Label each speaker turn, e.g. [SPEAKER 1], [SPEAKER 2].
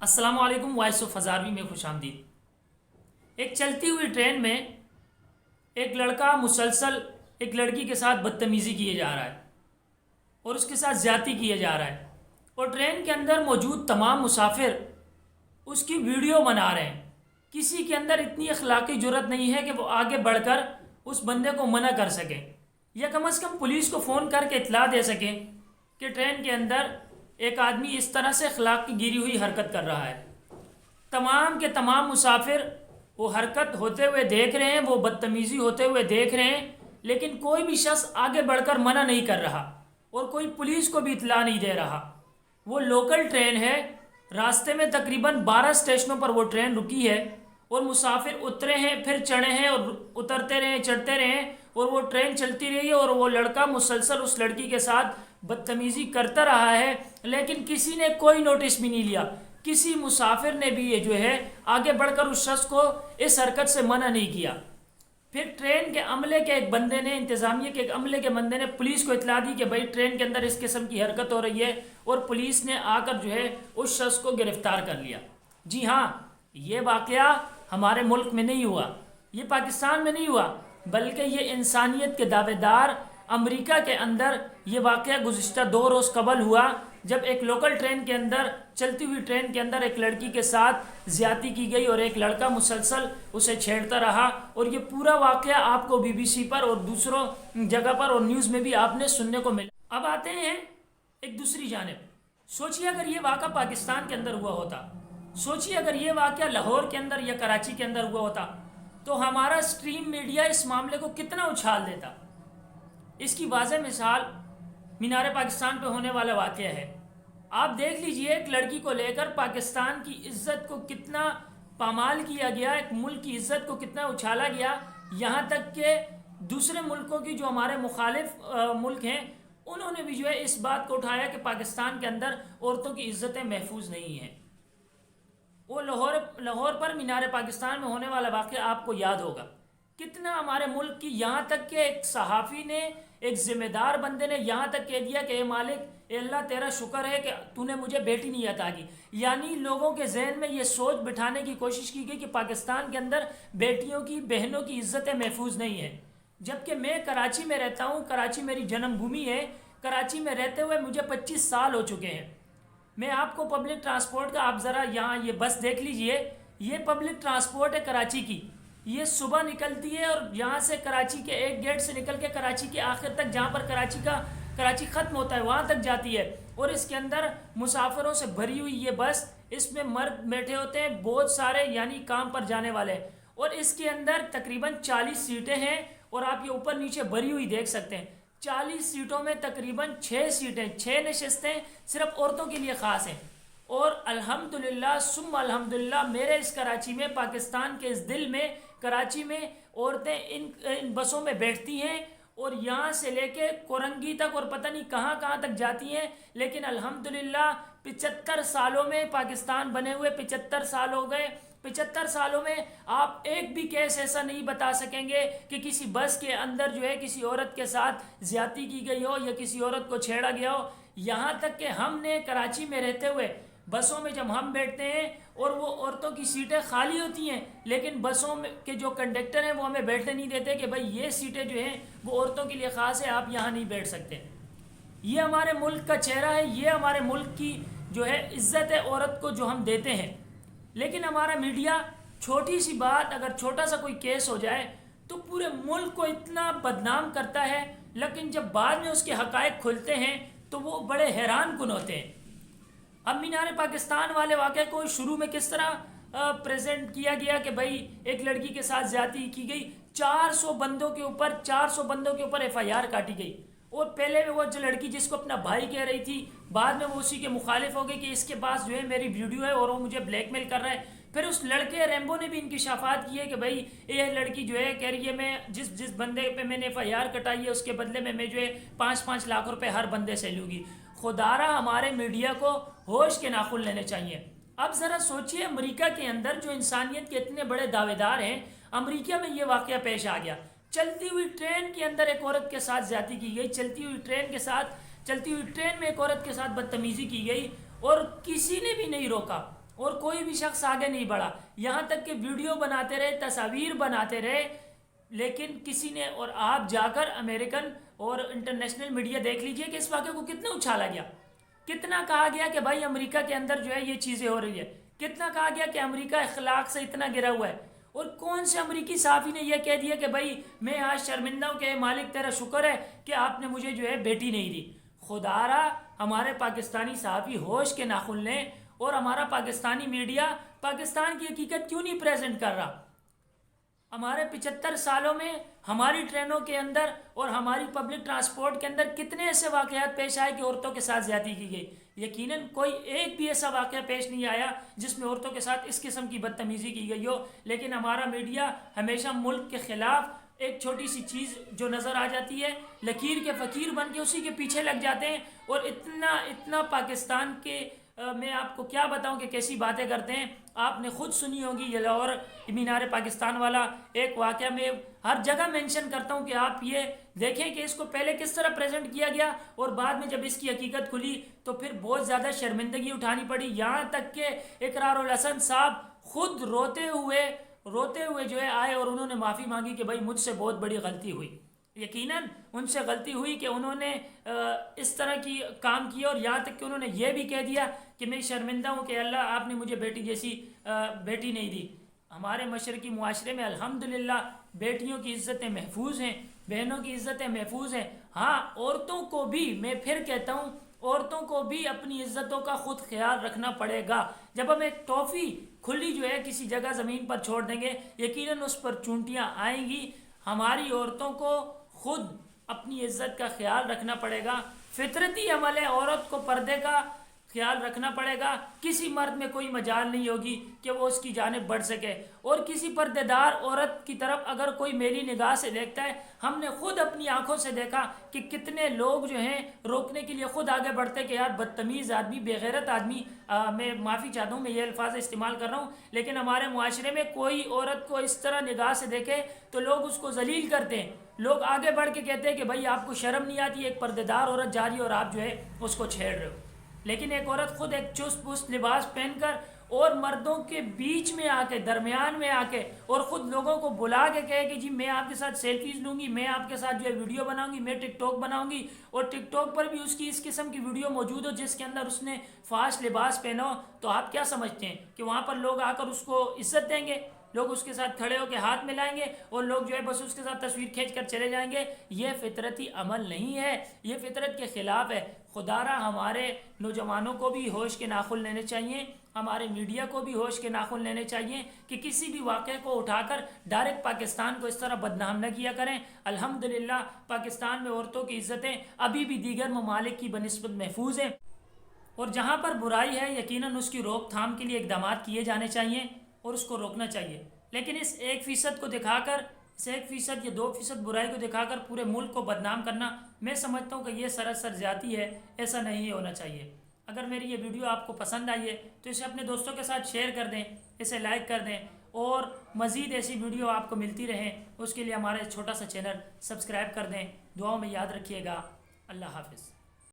[SPEAKER 1] السلام علیکم، voice of Hazarvi میں خوش آمدید۔ ایک چلتی ہوئی ٹرین میں ایک لڑکا مسلسل ایک لڑکی کے ساتھ بدتمیزی کیے جا رہا ہے اور اس کے ساتھ زیادتی کیے جا رہا ہے، اور ٹرین کے اندر موجود تمام مسافر اس کی ویڈیو بنا رہے ہیں۔ کسی کے اندر اتنی اخلاقی جرت نہیں ہے کہ وہ آگے بڑھ کر اس بندے کو منع کر سکے، یا کم از کم پولیس کو فون کر کے اطلاع دے سکیں کہ ٹرین کے اندر ایک آدمی اس طرح سے اخلاق کی گری ہوئی حرکت کر رہا ہے۔ تمام کے تمام مسافر وہ حرکت ہوتے ہوئے دیکھ رہے ہیں، وہ بدتمیزی ہوتے ہوئے دیکھ رہے ہیں، لیکن کوئی بھی شخص آگے بڑھ کر منع نہیں کر رہا اور کوئی پولیس کو بھی اطلاع نہیں دے رہا۔ وہ لوکل ٹرین ہے، راستے میں تقریباً 12 اسٹیشنوں پر وہ ٹرین رکی ہے، اور مسافر اترے ہیں، پھر چڑھے ہیں، اور اترتے رہے، چڑھتے رہے، اور وہ ٹرین چلتی رہی ہے، اور وہ لڑکا مسلسل اس لڑکی کے ساتھ بدتمیزی کرتا رہا ہے، لیکن کسی نے کوئی نوٹس بھی نہیں لیا۔ کسی مسافر نے بھی یہ جو ہے آگے بڑھ کر اس شخص کو اس حرکت سے منع نہیں کیا۔ پھر ٹرین کے عملے کے ایک بندے نے، انتظامیہ کے ایک عملے کے بندے نے پولیس کو اطلاع دی کہ بھائی ٹرین کے اندر اس قسم کی حرکت ہو رہی ہے، اور پولیس نے آ کر جو ہے اس شخص کو گرفتار کر لیا۔ جی ہاں، یہ واقعہ ہمارے ملک میں نہیں ہوا، یہ پاکستان میں نہیں ہوا، بلکہ یہ انسانیت کے دعوے دار امریکہ کے اندر یہ واقعہ گزشتہ 2 روز قبل ہوا، جب ایک لوکل ٹرین کے اندر، چلتی ہوئی ٹرین کے اندر ایک لڑکی کے ساتھ زیادتی کی گئی، اور ایک لڑکا مسلسل اسے چھیڑتا رہا، اور یہ پورا واقعہ آپ کو BBC پر اور دوسروں جگہ پر اور نیوز میں بھی آپ نے سننے کو ملا۔ اب آتے ہیں ایک دوسری جانب۔ سوچیے اگر یہ واقعہ پاکستان کے اندر ہوا ہوتا، سوچیے اگر یہ واقعہ لاہور کے اندر یا کراچی کے اندر ہوا ہوتا، تو ہمارا سٹریم میڈیا اس معاملے کو کتنا اچھال دیتا۔ اس کی واضح مثال مینار پاکستان پہ ہونے والا واقعہ ہے۔ آپ دیکھ لیجئے، ایک لڑکی کو لے کر پاکستان کی عزت کو کتنا پامال کیا گیا، ایک ملک کی عزت کو کتنا اچھالا گیا، یہاں تک کہ دوسرے ملکوں کی جو ہمارے مخالف ملک ہیں، انہوں نے بھی جو ہے اس بات کو اٹھایا کہ پاکستان کے اندر عورتوں کی عزتیں محفوظ نہیں ہیں۔ وہ لاہور پر مینار پاکستان میں ہونے والا واقعہ آپ کو یاد ہوگا، کتنا ہمارے ملک کی، یہاں تک کہ ایک صحافی نے، ایک ذمہ دار بندے نے یہاں تک کہہ دیا کہ اے مالک، اے اللہ تیرا شکر ہے کہ تو نے مجھے بیٹی نہیں عطا کی۔ یعنی لوگوں کے ذہن میں یہ سوچ بٹھانے کی کوشش کی گئی کہ پاکستان کے اندر بیٹیوں کی، بہنوں کی عزتیں محفوظ نہیں ہیں، جبکہ میں کراچی میں رہتا ہوں، کراچی میری جنم بھومی ہے، کراچی میں رہتے ہوئے مجھے 25 سال ہو چکے ہیں۔ میں آپ کو پبلک ٹرانسپورٹ کا، آپ ذرا یہاں یہ بس دیکھ لیجئے، یہ پبلک ٹرانسپورٹ ہے کراچی کی، یہ صبح نکلتی ہے، اور یہاں سے کراچی کے ایک گیٹ سے نکل کے کراچی کے آخر تک، جہاں پر کراچی ختم ہوتا ہے، وہاں تک جاتی ہے، اور اس کے اندر مسافروں سے بھری ہوئی یہ بس، اس میں مرد بیٹھے ہوتے ہیں بہت سارے، یعنی کام پر جانے والے، اور اس کے اندر تقریباً 40 سیٹیں ہیں، اور آپ یہ اوپر نیچے بھری ہوئی دیکھ سکتے ہیں۔ 40 سیٹوں میں تقریباً 6 سیٹیں، 6 نشستیں صرف عورتوں کے لیے خاص ہیں، اور الحمدللہ ثم الحمدللہ میرے اس کراچی میں، پاکستان کے اس دل میں، کراچی میں عورتیں ان بسوں میں بیٹھتی ہیں، اور یہاں سے لے کے کورنگی تک اور پتہ نہیں کہاں کہاں تک جاتی ہیں۔ لیکن الحمدللہ 75 سالوں میں، پاکستان بنے ہوئے 75 سال ہو گئے، 75 سالوں میں آپ ایک بھی کیس ایسا نہیں بتا سکیں گے کہ کسی بس کے اندر جو ہے کسی عورت کے ساتھ زیادتی کی گئی ہو یا کسی عورت کو چھیڑا گیا ہو۔ یہاں تک کہ ہم نے کراچی میں رہتے ہوئے بسوں میں جب ہم بیٹھتے ہیں اور وہ عورتوں کی سیٹیں خالی ہوتی ہیں، لیکن بسوں میں کے جو کنڈکٹر ہیں وہ ہمیں بیٹھنے نہیں دیتے کہ بھائی یہ سیٹیں جو ہیں وہ عورتوں کے لیے خاص ہے، آپ یہاں نہیں بیٹھ سکتے۔ یہ ہمارے ملک کا چہرہ ہے، یہ ہمارے ملک کی جو ہے عزت ہے عورت کو جو ہم دیتے ہیں۔ لیکن ہمارا میڈیا چھوٹی سی بات، اگر چھوٹا سا کوئی کیس ہو جائے تو پورے ملک کو اتنا بدنام کرتا ہے، لیکن جب بعد میں اس کے حقائق کھلتے ہیں تو وہ بڑے حیران کن ہوتے ہیں۔ اب مینار پاکستان والے واقعے کو شروع میں کس طرح پریزنٹ کیا گیا کہ بھائی ایک لڑکی کے ساتھ زیادتی کی گئی، 400 بندوں کے اوپر FIR کاٹی گئی، اور پہلے وہ جو لڑکی جس کو اپنا بھائی کہہ رہی تھی، بعد میں وہ اسی کے مخالف ہو گئی کہ اس کے پاس جو ہے میری ویڈیو ہے اور وہ مجھے بلیک میل کر رہا ہے۔ پھر اس لڑکے ریمبو نے بھی انکشافات کیے کہ بھائی یہ لڑکی جو ہے کہہ رہی ہے میں جس بندے پہ میں نے FIR کٹائی ہے اس کے بدلے میں جو ہے 5-5 لاکھ روپے ہر بندے سے لوں گی۔ خدارا ہمارے میڈیا کو ہوش کے ناخن لینے چاہیے۔ اب ذرا سوچئے، امریکہ کے اندر جو انسانیت کے اتنے بڑے دعوے دار ہیں، امریکہ میں یہ واقعہ پیش آ گیا، چلتی ہوئی ٹرین کے اندر ایک عورت کے ساتھ زیادتی کی گئی، چلتی ہوئی ٹرین میں ایک عورت کے ساتھ بدتمیزی کی گئی، اور کسی نے بھی نہیں روکا، اور کوئی بھی شخص آگے نہیں بڑھا، یہاں تک کہ ویڈیو بناتے رہے، تصاویر بناتے رہے، لیکن کسی نے، اور آپ جا کر امریکن اور انٹرنیشنل میڈیا دیکھ لیجئے کہ اس واقعے کو کتنا اچھالا گیا، کتنا کہا گیا کہ بھائی امریکہ کے اندر جو ہے یہ چیزیں ہو رہی ہے، کتنا کہا گیا کہ امریکہ اخلاق سے اتنا گرا ہوا ہے، اور کون سے امریکی صحافی نے یہ کہہ دیا کہ بھائی میں آج شرمندہ ہوں کہ مالک تیرا شکر ہے کہ آپ نے مجھے جو ہے بیٹی نہیں دی۔ خدا را ہمارے پاکستانی صحافی ہوش کے ناخن لیں، اور ہمارا پاکستانی میڈیا پاکستان کی حقیقت کیوں نہیں پریزنٹ کر رہا؟ ہمارے 75 سالوں میں ہماری ٹرینوں کے اندر اور ہماری پبلک ٹرانسپورٹ کے اندر کتنے ایسے واقعات پیش آئے کہ عورتوں کے ساتھ زیادتی کی گئی؟ یقیناً کوئی ایک بھی ایسا واقعہ پیش نہیں آیا جس میں عورتوں کے ساتھ اس قسم کی بدتمیزی کی گئی ہو، لیکن ہمارا میڈیا ہمیشہ ملک کے خلاف ایک چھوٹی سی چیز جو نظر آ جاتی ہے، لکیر کے فقیر بن کے اسی کے پیچھے لگ جاتے ہیں، اور اتنا پاکستان کے میں آپ کو کیا بتاؤں کہ کیسی باتیں کرتے ہیں۔ آپ نے خود سنی ہوگی یہ لاہور مینار پاکستان والا ایک واقعہ، میں ہر جگہ مینشن کرتا ہوں کہ آپ یہ دیکھیں کہ اس کو پہلے کس طرح پریزنٹ کیا گیا، اور بعد میں جب اس کی حقیقت کھلی تو پھر بہت زیادہ شرمندگی اٹھانی پڑی، یہاں تک کہ اقرار الحسن صاحب خود روتے ہوئے جو ہے آئے اور انہوں نے معافی مانگی کہ بھائی مجھ سے بہت بڑی غلطی ہوئی۔ یقیناً ان سے غلطی ہوئی کہ انہوں نے اس طرح کی کام کیا، اور یہاں تک کہ انہوں نے یہ بھی کہہ دیا کہ میں شرمندہ ہوں کہ اللہ آپ نے مجھے بیٹی جیسی بیٹی نہیں دی۔ ہمارے مشرقی معاشرے میں الحمدللہ بیٹیوں کی عزتیں محفوظ ہیں، بہنوں کی عزتیں محفوظ ہیں۔ ہاں، عورتوں کو بھی، میں پھر کہتا ہوں، عورتوں کو بھی اپنی عزتوں کا خود خیال رکھنا پڑے گا۔ جب ہم ایک ٹافی کھلی جو ہے کسی جگہ زمین پر چھوڑ دیں گے، یقیناً اس پر چونٹیاں آئیں گی۔ ہماری عورتوں کو خود اپنی عزت کا خیال رکھنا پڑے گا۔ فطرتی عمل ہے، عورت کو پردے کا خیال رکھنا پڑے گا۔ کسی مرد میں کوئی مجال نہیں ہوگی کہ وہ اس کی جانب بڑھ سکے، اور کسی پردے دار عورت کی طرف اگر کوئی میلی نگاہ سے دیکھتا ہے، ہم نے خود اپنی آنکھوں سے دیکھا کہ کتنے لوگ جو ہیں روکنے کے لیے خود آگے بڑھتے کہ یار بدتمیز آدمی، بے غیرت آدمی، میں معافی چاہتا ہوں میں یہ الفاظ استعمال کر رہا ہوں، لیکن ہمارے معاشرے میں کوئی عورت کو اس طرح نگاہ سے دیکھے تو لوگ اس کو ذلیل کرتے ہیں، لوگ آگے بڑھ کے کہتے ہیں کہ بھائی آپ کو شرم نہیں آتی، ایک پردے دار عورت جا رہی ہے اور آپ جو ہے اس کو چھیڑ رہے ہو۔ لیکن ایک عورت خود ایک چست پست لباس پہن کر اور مردوں کے بیچ میں آ کے، درمیان میں آ کے، اور خود لوگوں کو بلا کے کہے کہ جی میں آپ کے ساتھ سیلفیز لوں گی، میں آپ کے ساتھ جو ہے ویڈیو بناؤں گی، میں ٹک ٹاک بناؤں گی، اور ٹک ٹاک پر بھی اس کی اس قسم کی ویڈیو موجود ہو جس کے اندر اس نے فاش لباس پہنا ہو، تو آپ کیا سمجھتے ہیں کہ وہاں پر لوگ آ کر اس کو عزت دیں گے؟ لوگ اس کے ساتھ کھڑے ہو کے ہاتھ ملائیں گے اور لوگ جو ہے بس اس کے ساتھ تصویر کھینچ کر چلے جائیں گے؟ یہ فطرتی عمل نہیں ہے، یہ فطرت کے خلاف ہے۔ خدا را ہمارے نوجوانوں کو بھی ہوش کے ناخن لینے چاہیے، ہمارے میڈیا کو بھی ہوش کے ناخن لینے چاہیے کہ کسی بھی واقعے کو اٹھا کر ڈائریکٹ پاکستان کو اس طرح بدنام نہ کیا کریں۔ الحمدللہ پاکستان میں عورتوں کی عزتیں ابھی بھی دیگر ممالک کی بنسبت محفوظ ہیں، اور جہاں پر برائی ہے یقیناً اس کی روک تھام کے لیے اقدامات کیے جانے چاہیے اور اس کو روکنا چاہیے، لیکن اس 1% کو دکھا کر، اس 1% یا 2% برائی کو دکھا کر پورے ملک کو بدنام کرنا، میں سمجھتا ہوں کہ یہ سراسر زیادتی ہے، ایسا نہیں ہونا چاہیے۔ اگر میری یہ ویڈیو آپ کو پسند آئی ہے تو اسے اپنے دوستوں کے ساتھ شیئر کر دیں، اسے لائک کر دیں، اور مزید ایسی ویڈیو آپ کو ملتی رہیں اس کے لیے ہمارے چھوٹا سا چینل سبسکرائب کر دیں۔ دعاؤں میں یاد رکھیے گا۔ اللہ حافظ۔